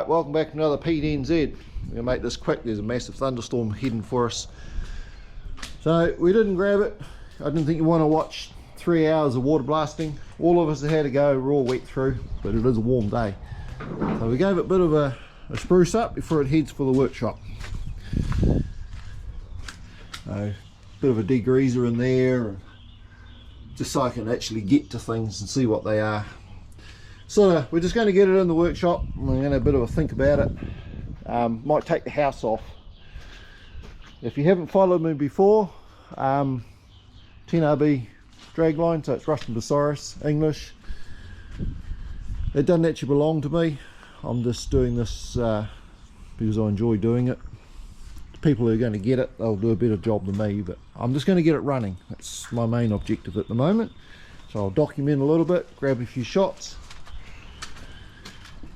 Right, welcome back to another PDNZ. We're going to make this quick. There's a massive thunderstorm heading for us. So we didn't grab it. I didn't think you want to watch 3 hours of water blasting. All of us have had to go. We're all wet through, but it is a warm day. So we gave it a bit of a spruce up before it heads for the workshop. So, bit of a degreaser in there, just so I can actually get to things and see what they are. So we're just going to get it in the workshop. We're going to have a bit of a think about it. Might take the house off. If you haven't followed me before, 10RB dragline, so it's Ruston Bucyrus, English. It doesn't actually belong to me. I'm just doing this because I enjoy doing it. The people who are going to get it, they'll do a better job than me, but I'm just going to get it running. That's my main objective at the moment. So I'll document a little bit, grab a few shots.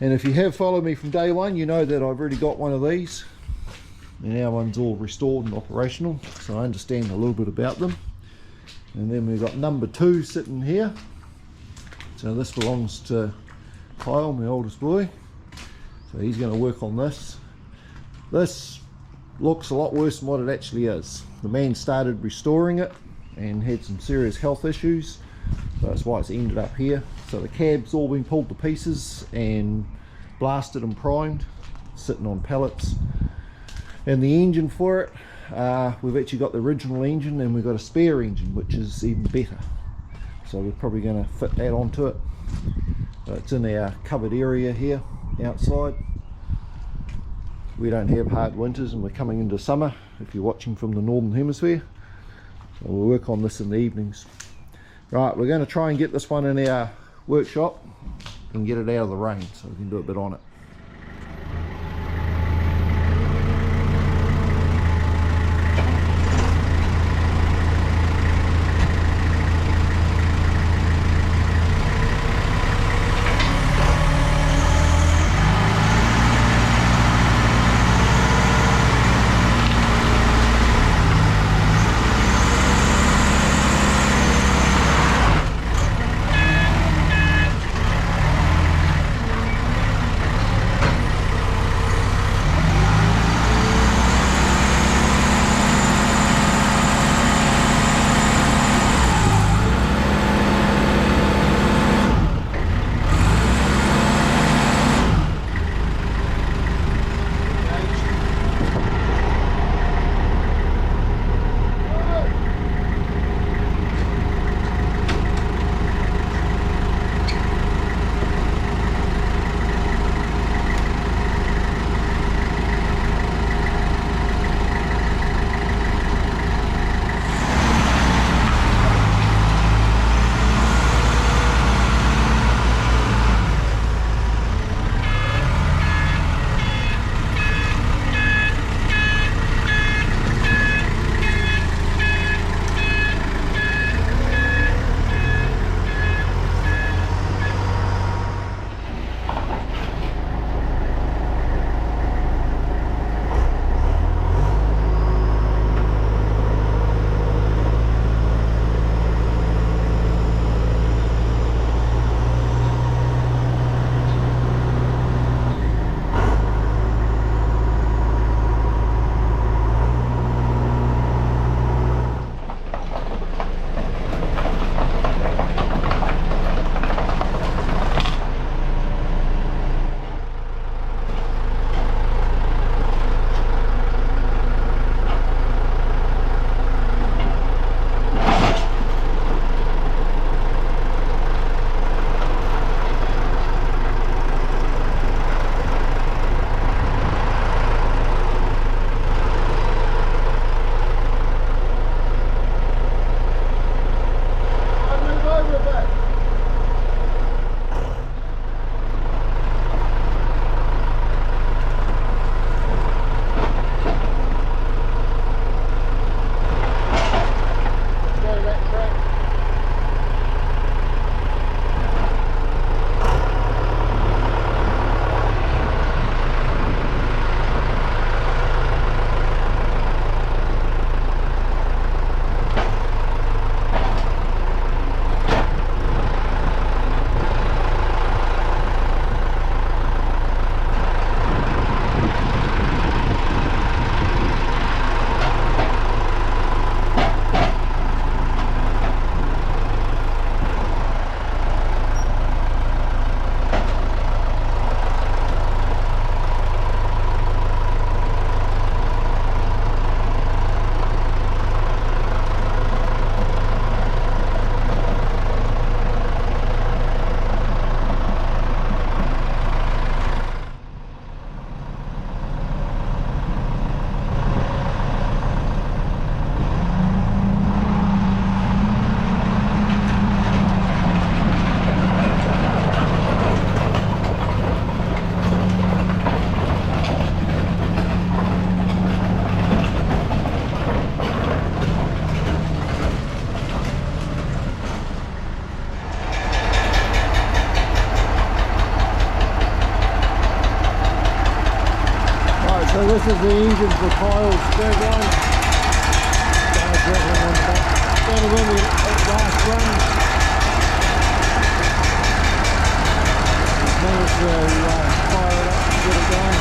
And if you have followed me from day one, you know that I've already got one of these. And our one's all restored and operational, so I understand a little bit about them. And then we've got number 2 sitting here. So this belongs to Kyle, my oldest boy. So he's going to work on this. This looks a lot worse than what it actually is. The man started restoring it and had some serious health issues. So that's why it's ended up here. So the cab's all been pulled to pieces and blasted and primed, sitting on pallets. And the engine for it, we've actually got the original engine and we've got a spare engine, which is even better. So we're probably going to fit that onto it. So it's in our covered area here outside. We don't have hard winters and we're coming into summer if you're watching from the northern hemisphere. So we'll work on this in the evenings. Right, we're going to try and get this one in our workshop and get it out of the rain so we can do a bit on it. engines, the coils, drag one. Down the rim at last run. Managed to fire it up and get it going.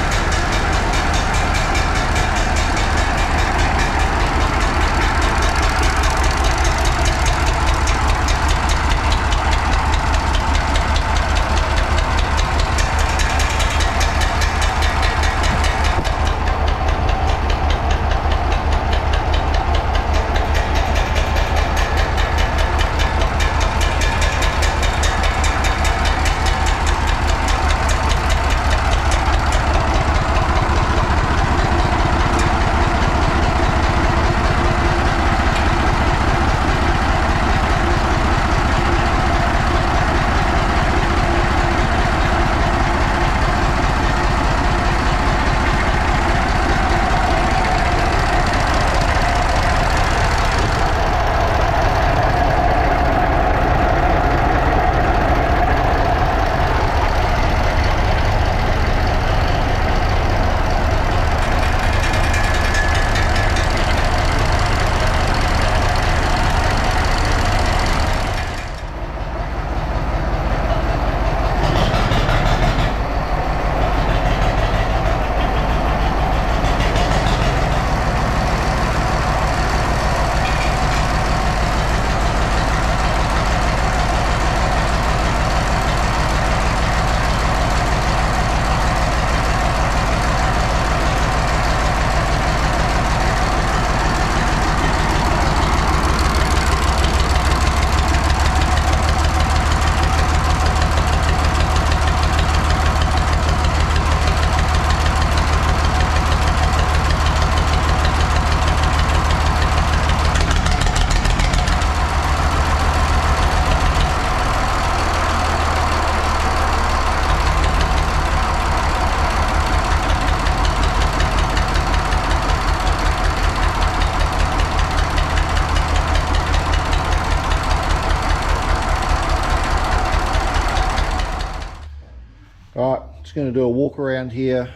Alright, just going to do a walk around here,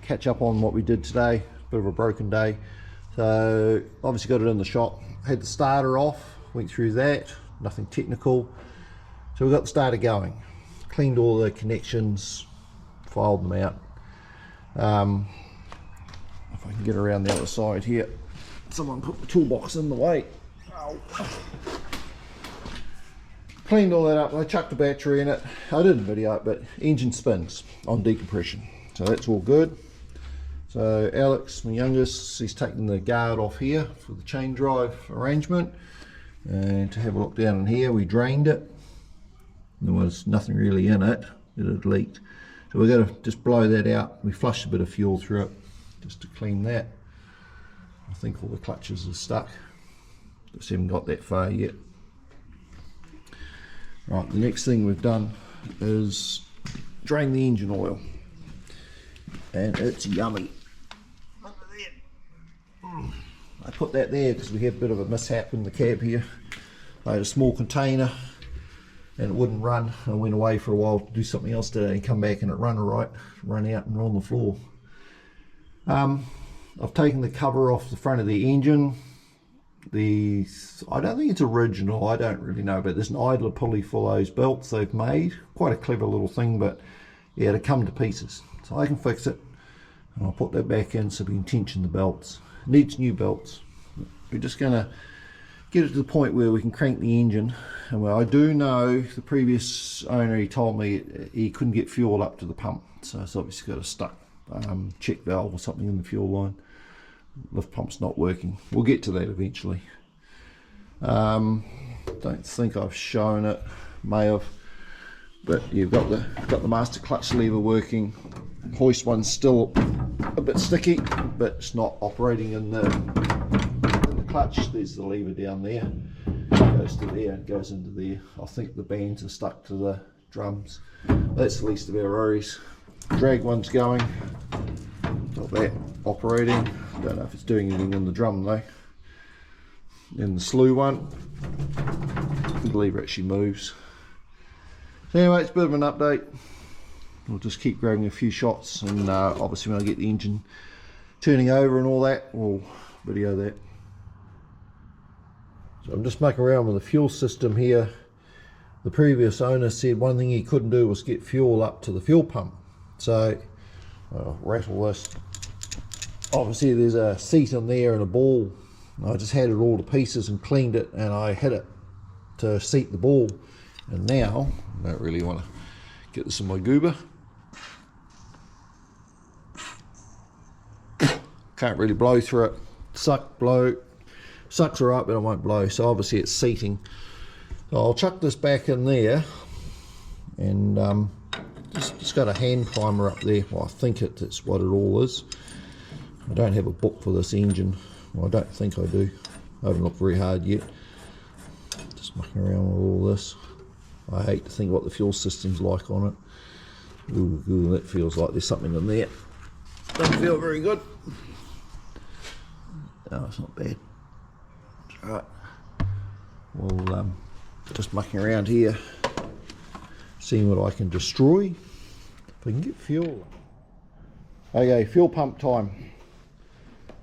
catch up on what we did today. Bit of a broken day. So obviously got it in the shop, had the starter off, went through that, nothing technical. So we got the starter going, cleaned all the connections, filed them out. If I can get around the other side here. Someone put the toolbox in the way. Ow. Cleaned all that up, I chucked a battery in it. I didn't video it, but engine spins on decompression. So that's all good. So Alex, my youngest, he's taken the guard off here for the chain drive arrangement. And to have a look down in here, we drained it. There was nothing really in it, it had leaked. So we're going to just blow that out. We flushed a bit of fuel through it just to clean that. I think all the clutches are stuck. Just haven't got that far yet. Right, the next thing we've done is drain the engine oil. And it's yummy. Look at that. I put that there because we had a bit of a mishap in the cab here. I had a small container and it wouldn't run. I went away for a while to do something else today and come back and it ran alright. Run out and on the floor. I've taken the cover off the front of the engine. I don't think it's original, I don't really know, but there's an idler pulley for those belts they've made. Quite a clever little thing, but yeah, to come to pieces. So I can fix it and I'll put that back in so we can tension the belts. It needs new belts. We're just going to get it to the point where we can crank the engine. And well, I do know the previous owner, he told me he couldn't get fuel up to the pump, so it's obviously got a stuck check valve or something in the fuel line. Lift pump's not working. We'll get to that eventually. Don't think I've shown it, may have, but you've got the master clutch lever working. Hoist one's still a bit sticky, but it's not operating in the clutch. There's the lever down there, it goes to there and goes into there. I think the bands are stuck to the drums. That's the least of our worries. Drag one's going, got that operating. Don't know if it's doing anything in the drum though. Then the slew one, the lever actually moves. So anyway, it's a bit of an update. We'll just keep grabbing a few shots, and obviously when I get the engine turning over and all that. We'll video that. So I'm just mucking around with the fuel system here. The previous owner said one thing he couldn't do was get fuel up to the fuel pump. So I'll rattle this. Obviously there's a seat in there and a ball. I just had it all to pieces and cleaned it, and I hit it to seat the ball. And now I don't really want to get this in my goober. Can't really blow through it. Suck, blow. Sucks are up, but it won't blow. So obviously it's seating. So I'll chuck this back in there, and just got a hand primer up there. Well, I think it's what it all is. I don't have a book for this engine. Well, I don't think I do. I haven't looked very hard yet. Just mucking around with all this. I hate to think what the fuel system's like on it. Ooh, that feels like there's something in there. Doesn't feel very good. No, it's not bad. Right. Well, just mucking around here, seeing what I can destroy. If I can get fuel. Okay, fuel pump time.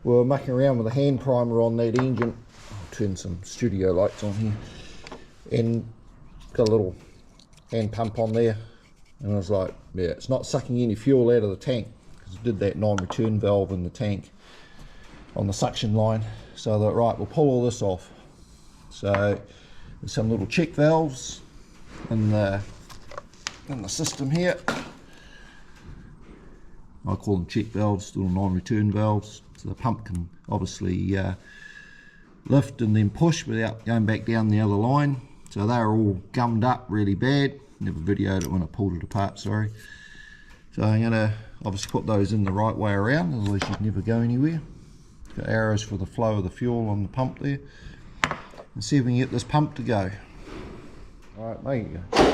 We're mucking around with a hand primer on that engine. I'll turn some studio lights on here. And got a little hand pump on there. And I was like, yeah, it's not sucking any fuel out of the tank, because it did that non-return valve in the tank on the suction line. So I thought, right, we'll pull all this off. So there's some little check valves in the system here. I call them check valves, little non-return valves. So the pump can obviously lift and then push without going back down the other line. So they're all gummed up really bad. Never videoed it when I pulled it apart, sorry. So I'm going to obviously put those in the right way around, otherwise you'd never go anywhere. Got arrows for the flow of the fuel on the pump there. And see if we can get this pump to go. Alright, there you go.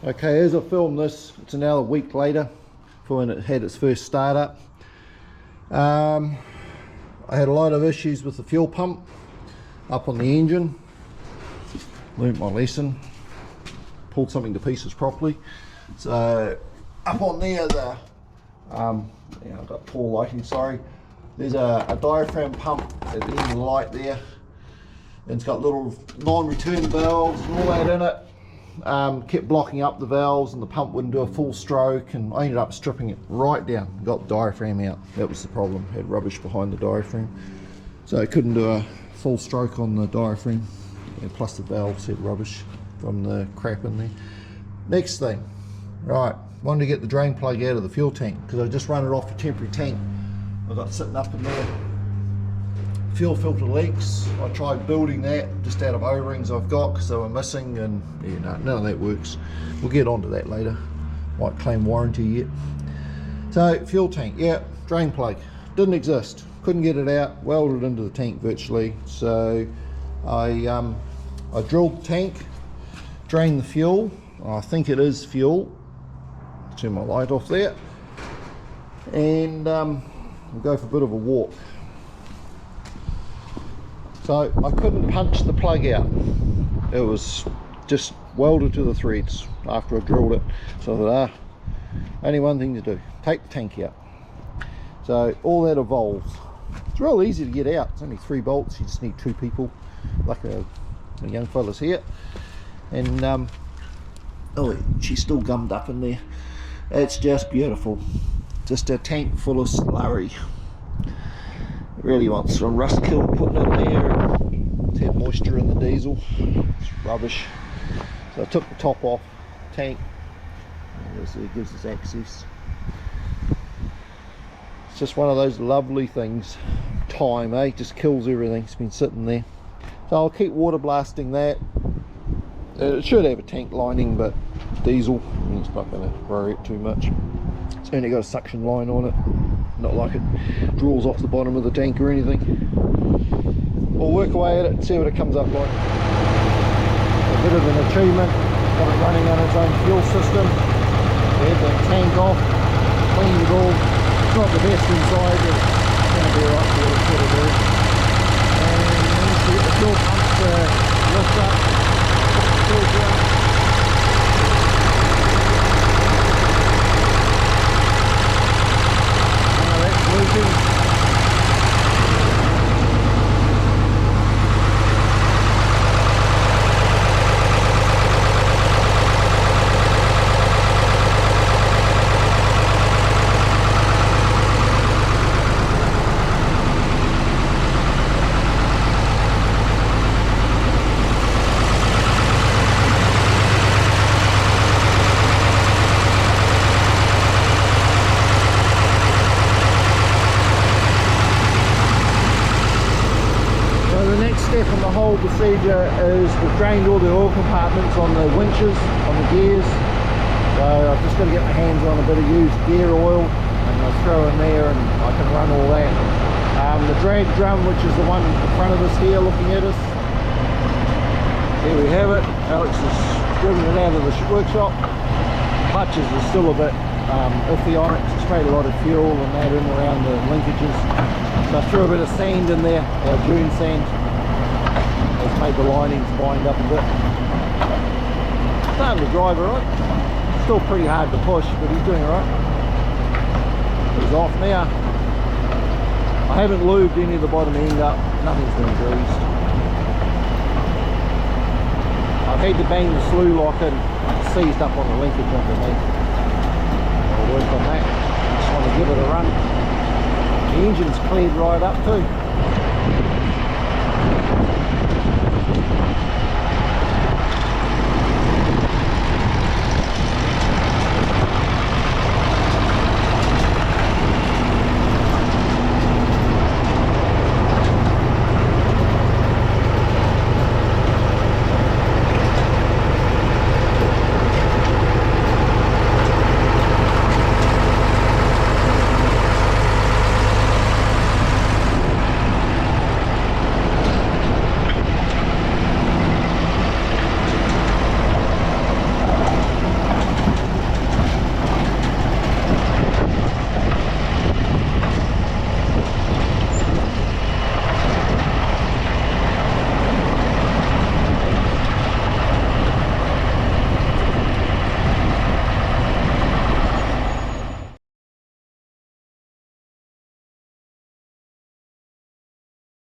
Okay, as I film this, it's another week later for when it had its first startup. I had a lot of issues with the fuel pump up on the engine. Learned my lesson, pulled something to pieces properly. So up on there, I've got poor lighting, sorry. There's a diaphragm pump at the end of the light there, and it's got little non-return valves and all that in it. Kept blocking up the valves and the pump wouldn't do a full stroke, and I ended up stripping it right down, got the diaphragm out. That was the problem, had rubbish behind the diaphragm, so I couldn't do a full stroke on the diaphragm, and plus the valves had rubbish from the crap in there. Next thing, right, wanted to get the drain plug out of the fuel tank because I just run it off a temporary tank I got sitting up in there. Fuel filter leaks. I tried building that just out of O-rings I've got because they were missing, and yeah, no, none of that works. We'll get onto that later. Might claim warranty yet. So fuel tank, yeah, drain plug didn't exist. Couldn't get it out. Welded into the tank virtually. So I drilled the tank, drained the fuel. I think it is fuel. Turn my light off there, and we'll go for a bit of a walk. So I couldn't punch the plug out. It was just welded to the threads after I drilled it. So I thought, only one thing to do, take the tank out. So all that evolves. It's real easy to get out. It's only 3 bolts. You just need 2 people, like a young fella's here. And oh, she's still gummed up in there. It's just beautiful. Just a tank full of slurry. It really wants some rust kill putting in there. It's had moisture in the diesel. It's rubbish. So I took the top off tank. It gives us access. It's just one of those lovely things. Time, eh? Just kills everything. It's been sitting there. So I'll keep water blasting that. It should have a tank lining, but diesel, it's not going to worry it too much. It's only got a suction line on it, not like it draws off the bottom of the tank or anything. We'll work away at it and see what it comes up like. A bit of an achievement, got it running on its own fuel system. We had the tank off, cleaned it all. It's not the best inside, but it's going to be alright for what it's going to do. And then to get the fuel pumps to lift up, put the fuel down. Working. Step in the whole procedure is we've drained all the oil compartments on the winches, on the gears. So I've just got to get my hands on a bit of used gear oil and I'll throw in there and I can run all that. The drag drum, which is the one in front of us here looking at us. There we have it. Alex has driven it out of the workshop. Clutches are still a bit iffy on it. It's sprayed a lot of fuel and that in around the linkages. So I threw a bit of sand in there, June sand. It's made the linings bind up a bit. Starting to drive alright. Still pretty hard to push, but he's doing alright. He's off now. I haven't lubed any of the bottom end up. Nothing's been greased. I've had to bang the slew lock in. It's seized up on the linkage underneath. I'll work on that. Just want to give it a run. The engine's cleared right up too.